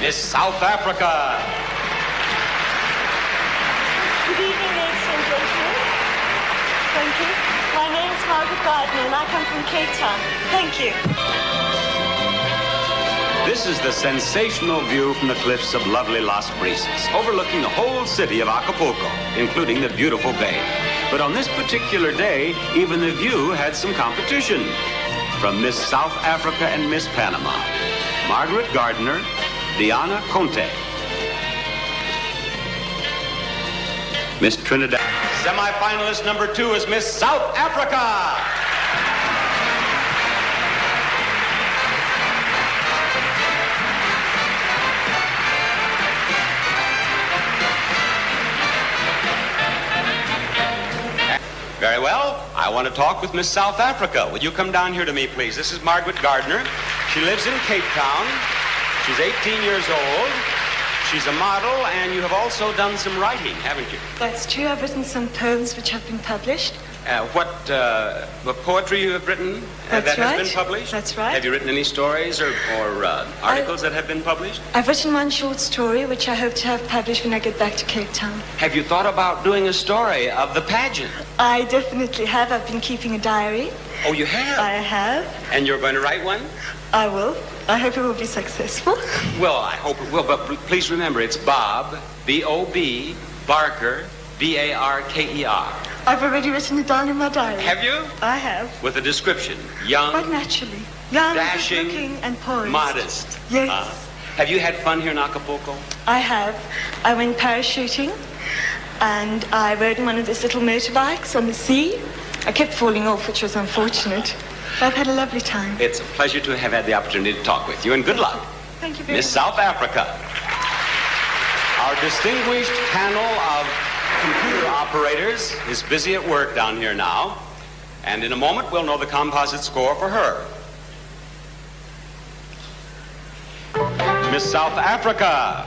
Miss South Africa. Good evening, ladies and gentlemen. Thank you. My name is Margaret Gardiner, and I come from Cape Town. Thank you. This is the sensational view from the cliffs of lovely Las Brisas, overlooking the whole city of Acapulco, including the beautiful bay. But on this particular day, even the view had some competition. From Miss South Africa and Miss Panama, Margaret Gardiner, Diana Conte. Miss Trinidad. Semi-finalist number 2 is Miss South Africa. Very well. I want to talk with Miss South Africa. Would you come down here to me, please? This is Margaret Gardiner. She lives in Cape Town. She's 18 years old. She's a model, and you have also done some writing, haven't you? That's true. I've written some poems which have been published. What poetry you have written that right. has been published? That's right. Have you written any stories or articles that have been published? I've written one short story which I hope to have published when I get back to Cape Town. Have you thought about doing a story of the pageant? I definitely have. I've been keeping a diary. Oh, you have? I have. And you're going to write one? I will. I hope it will be successful. Well, I hope it will, but please remember, it's Bob, B-O-B, Barker, B-A-R-K-E-R. I've already written it down in my diary. Have you? I have. With a description. Young, quite naturally. Young, dashing, looking, and poised. modest. Yes. Have you had fun here in Acapulco? I have. I went parachuting, and I rode in one of those little motorbikes on the sea. I kept falling off, which was unfortunate. But I've had a lovely time. It's a pleasure to have had the opportunity to talk with you, and good luck. Thank you very much. Miss South Africa. Our distinguished panel of computer operators is busy at work down here now, and in a moment we'll know the composite score for her. Miss South Africa.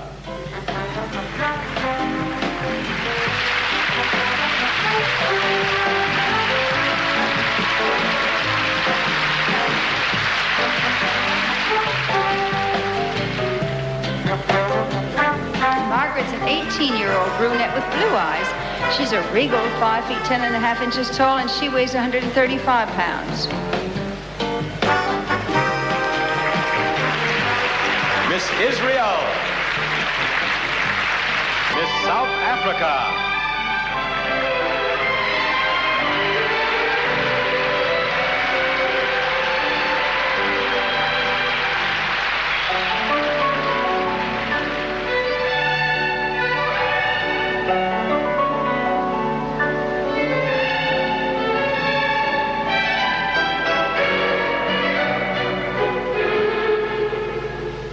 Margaret's an 18-year-old brunette with blue eyes. She's a regal 5 feet 10 and a half inches tall, and she weighs 135 pounds. Miss Israel. Miss South Africa.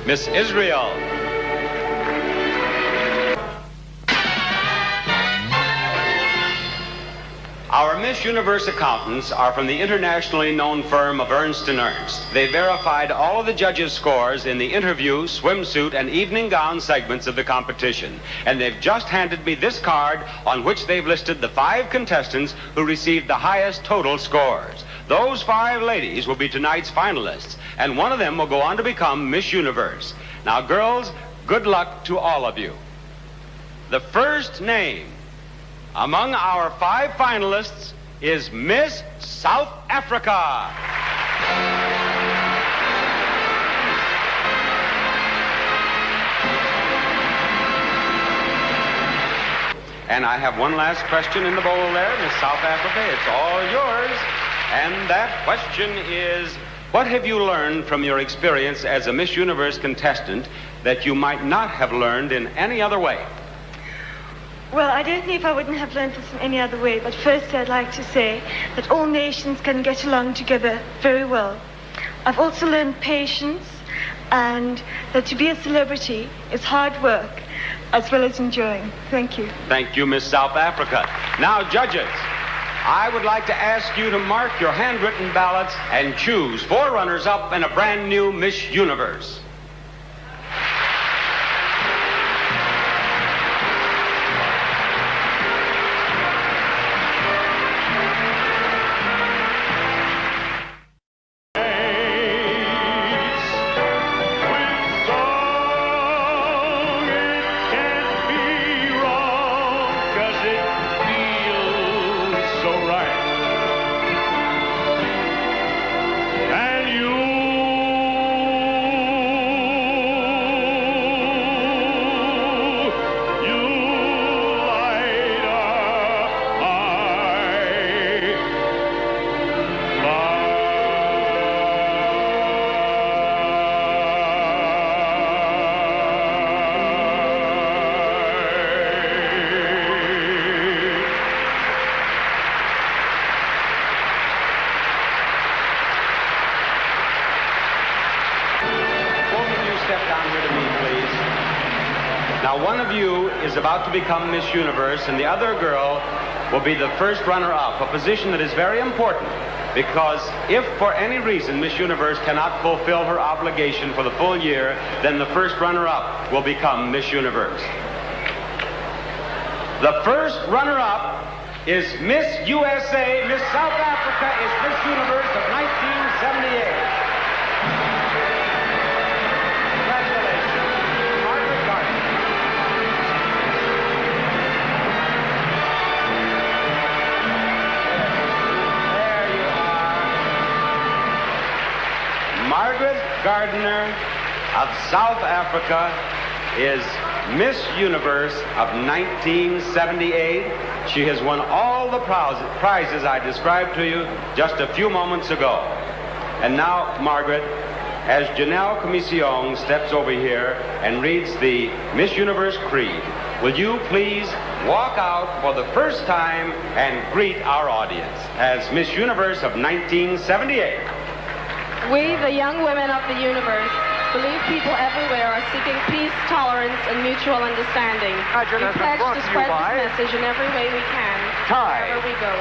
Miss Israel. Our Miss Universe accountants are from the internationally known firm of Ernst & Ernst. They verified all of the judges' scores in the interview, swimsuit, and evening gown segments of the competition. And they've just handed me this card on which they've listed the 5 contestants who received the highest total scores. Those 5 ladies will be tonight's finalists, and one of them will go on to become Miss Universe. Now, girls, good luck to all of you. The first name among our 5 finalists is Miss South Africa. And I have one last question in the bowl there, Miss South Africa. It's all yours. And that question is, what have you learned from your experience as a Miss Universe contestant that you might not have learned in any other way? Well, I don't know if I wouldn't have learned this in any other way, but first I'd like to say that all nations can get along together very well. I've also learned patience, and that to be a celebrity is hard work as well as enjoying. Thank you. Thank you, Miss South Africa. Now, judges, I would like to ask you to mark your handwritten ballots and choose 4 runners-up and a brand new Miss Universe. Now, one of you is about to become Miss Universe, and the other girl will be the first runner-up, a position that is very important, because if for any reason Miss Universe cannot fulfill her obligation for the full year, then the first runner-up will become Miss Universe. The first runner-up is Miss USA. Miss South Africa is Miss Universe of 1978. Congratulations, Margaret Gardiner. There you are. Margaret Gardiner of South Africa is Miss Universe of 1978. She has won all the prizes I described to you just a few moments ago. And now, Margaret, as Janelle Commissiong steps over here and reads the Miss Universe Creed, will you please walk out for the first time and greet our audience as Miss Universe of 1978. We, the young women of the universe, believe people everywhere are seeking peace, tolerance, and mutual understanding. Pageant We has been pledge brought to to you spread by this message in every way we can, Tide. wherever we go.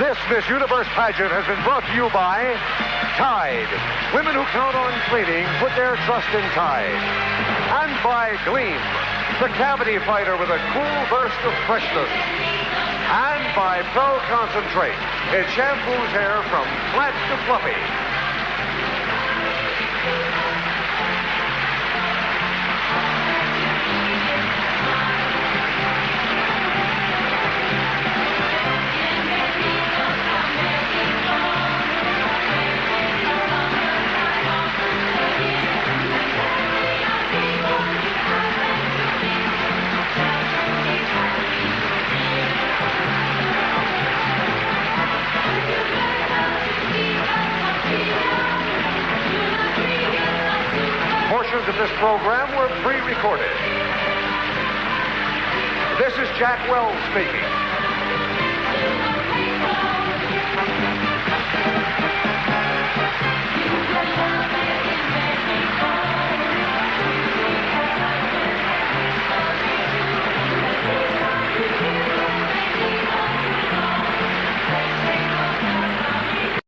This Miss Universe pageant has been brought to you by Tide. Women who count on cleaning put their trust in Tide. And by Gleam, the cavity fighter with a cool burst of freshness. And by Pro Concentrate. It shampoos hair from flat to fluffy. Portions of this program were pre-recorded. This is Jack Wells speaking.